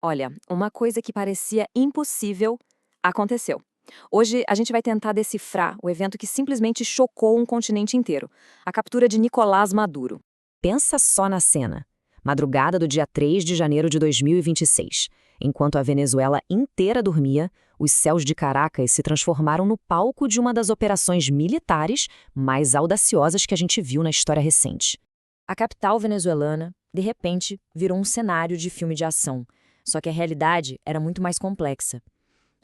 Olha, uma coisa que parecia impossível aconteceu. Hoje a gente vai tentar decifrar o evento que simplesmente chocou um continente inteiro, a captura de Nicolás Maduro. Pensa só na cena. Madrugada do dia 3 de janeiro de 2026. Enquanto a Venezuela inteira dormia, os céus de Caracas se transformaram no palco de uma das operações militares mais audaciosas que a gente viu na história recente. A capital venezuelana, de repente, virou um cenário de filme de ação. Só que a realidade era muito mais complexa.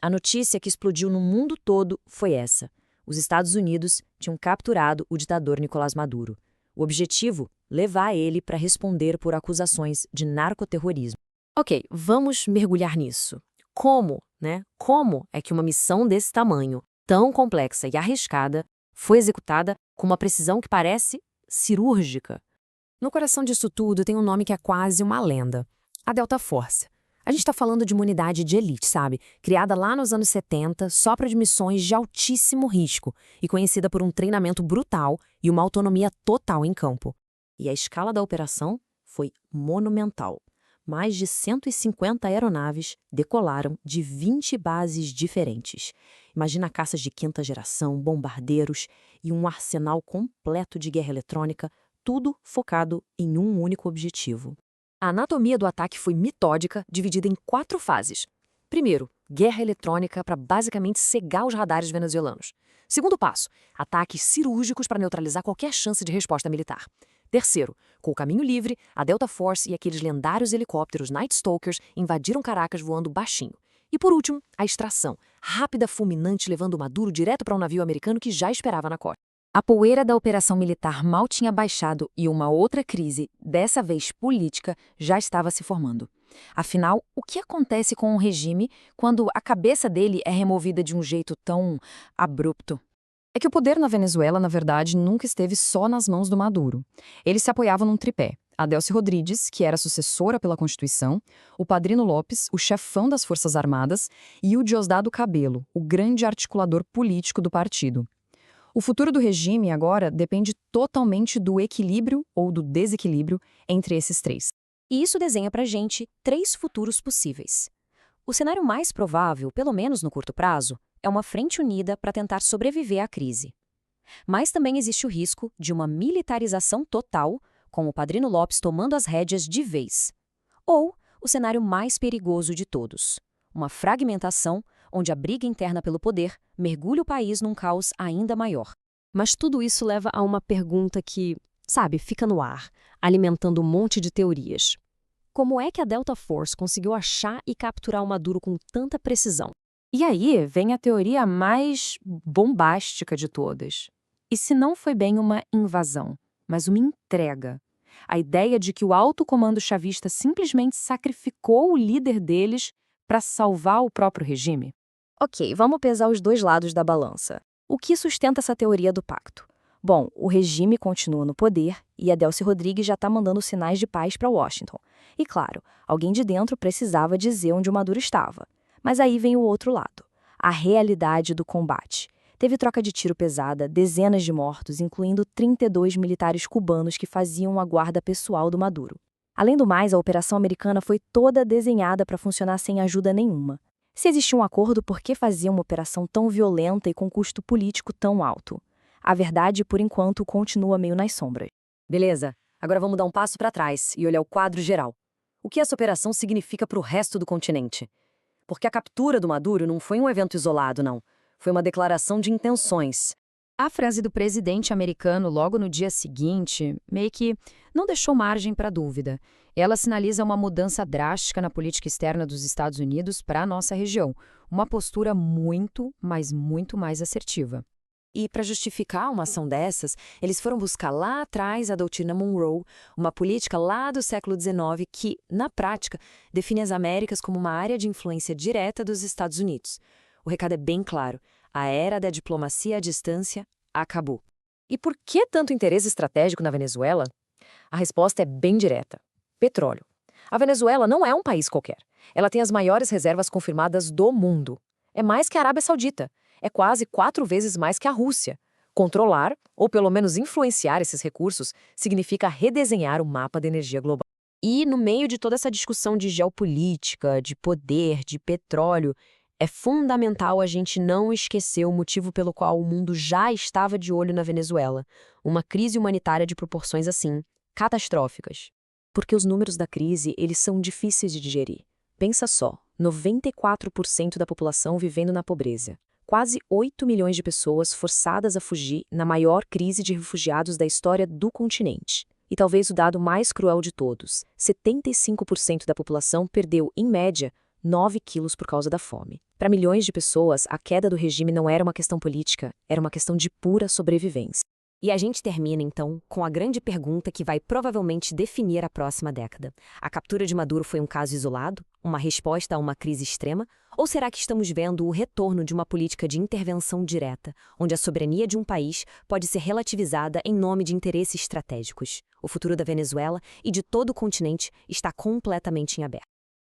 A notícia que explodiu no mundo todo foi essa: os Estados Unidos tinham capturado o ditador Nicolás Maduro. O objetivo? Levar ele para responder por acusações de narcoterrorismo. Ok, vamos mergulhar nisso. Como, né? Como é que uma missão desse tamanho, tão complexa e arriscada, foi executada com uma precisão que parece cirúrgica? No coração disso tudo tem um nome que é quase uma lenda: a Delta Force. A gente está falando de uma unidade de elite, sabe? Criada lá nos anos 70, só para missões de altíssimo risco e conhecida por um treinamento brutal e uma autonomia total em campo. E a escala da operação foi monumental. Mais de 150 aeronaves decolaram de 20 bases diferentes. Imagina caças de quinta geração, bombardeiros e um arsenal completo de guerra eletrônica, tudo focado em um único objetivo. A anatomia do ataque foi metódica, dividida em 4 fases. Primeiro, guerra eletrônica para basicamente cegar os radares venezuelanos. Segundo passo, ataques cirúrgicos para neutralizar qualquer chance de resposta militar. Terceiro, com o caminho livre, a Delta Force e aqueles lendários helicópteros Night Stalkers invadiram Caracas voando baixinho. E por último, a extração, rápida, fulminante, levando Maduro direto para um navio americano que já esperava na costa. A poeira da operação militar mal tinha baixado e uma outra crise, dessa vez política, já estava se formando. Afinal, o que acontece com um regime quando a cabeça dele é removida de um jeito tão abrupto? É que o poder na Venezuela, na verdade, nunca esteve só nas mãos do Maduro. Ele se apoiava num tripé: a Delcy Rodrigues, que era sucessora pela Constituição, o Padrino Lopes, o chefão das Forças Armadas, e o Diosdado Cabello, o grande articulador político do partido. O futuro do regime, agora, depende totalmente do equilíbrio ou do desequilíbrio entre esses três. E isso desenha pra gente 3 futuros possíveis. O cenário mais provável, pelo menos no curto prazo, é uma frente unida para tentar sobreviver à crise. Mas também existe o risco de uma militarização total, com o Padrino Lopes tomando as rédeas de vez. Ou o cenário mais perigoso de todos: uma fragmentação onde a briga interna pelo poder mergulha o país num caos ainda maior. Mas tudo isso leva a uma pergunta que, sabe, fica no ar, alimentando um monte de teorias. Como é que a Delta Force conseguiu achar e capturar o Maduro com tanta precisão? E aí vem a teoria mais bombástica de todas. E se não foi bem uma invasão, mas uma entrega? A ideia de que o alto comando chavista simplesmente sacrificou o líder deles para salvar o próprio regime? Ok, vamos pesar os dois lados da balança. O que sustenta essa teoria do pacto? Bom, o regime continua no poder e a Delcy Rodrigues já está mandando sinais de paz para Washington. E claro, alguém de dentro precisava dizer onde o Maduro estava. Mas aí vem o outro lado: a realidade do combate. Teve troca de tiro pesada, dezenas de mortos, incluindo 32 militares cubanos que faziam a guarda pessoal do Maduro. Além do mais, a operação americana foi toda desenhada para funcionar sem ajuda nenhuma. Se existia um acordo, por que fazia uma operação tão violenta e com custo político tão alto? A verdade, por enquanto, continua meio nas sombras. Beleza, agora vamos dar um passo para trás e olhar o quadro geral. O que essa operação significa para o resto do continente? Porque a captura do Maduro não foi um evento isolado, não. Foi uma declaração de intenções. A frase do presidente americano logo no dia seguinte, meio que não deixou margem para dúvida. Ela sinaliza uma mudança drástica na política externa dos Estados Unidos para a nossa região. Uma postura muito, mas muito mais assertiva. E para justificar uma ação dessas, eles foram buscar lá atrás a doutrina Monroe, uma política lá do século XIX que, na prática, define as Américas como uma área de influência direta dos Estados Unidos. O recado é bem claro: a era da diplomacia à distância acabou. E por que tanto interesse estratégico na Venezuela? A resposta é bem direta: petróleo. A Venezuela não é um país qualquer. Ela tem as maiores reservas confirmadas do mundo. É mais que a Arábia Saudita. É quase 4 vezes mais que a Rússia. Controlar, ou pelo menos influenciar esses recursos, significa redesenhar o mapa da energia global. E no meio de toda essa discussão de geopolítica, de poder, de petróleo, é fundamental a gente não esquecer o motivo pelo qual o mundo já estava de olho na Venezuela, uma crise humanitária de proporções assim, catastróficas. Porque os números da crise, eles são difíceis de digerir. Pensa só, 94% da população vivendo na pobreza. Quase 8 milhões de pessoas forçadas a fugir na maior crise de refugiados da história do continente. E talvez o dado mais cruel de todos, 75% da população perdeu, em média, 9 quilos por causa da fome. Para milhões de pessoas, a queda do regime não era uma questão política, era uma questão de pura sobrevivência. E a gente termina, então, com a grande pergunta que vai provavelmente definir a próxima década. A captura de Maduro foi um caso isolado? Uma resposta a uma crise extrema? Ou será que estamos vendo o retorno de uma política de intervenção direta, onde a soberania de um país pode ser relativizada em nome de interesses estratégicos? O futuro da Venezuela e de todo o continente está completamente em aberto.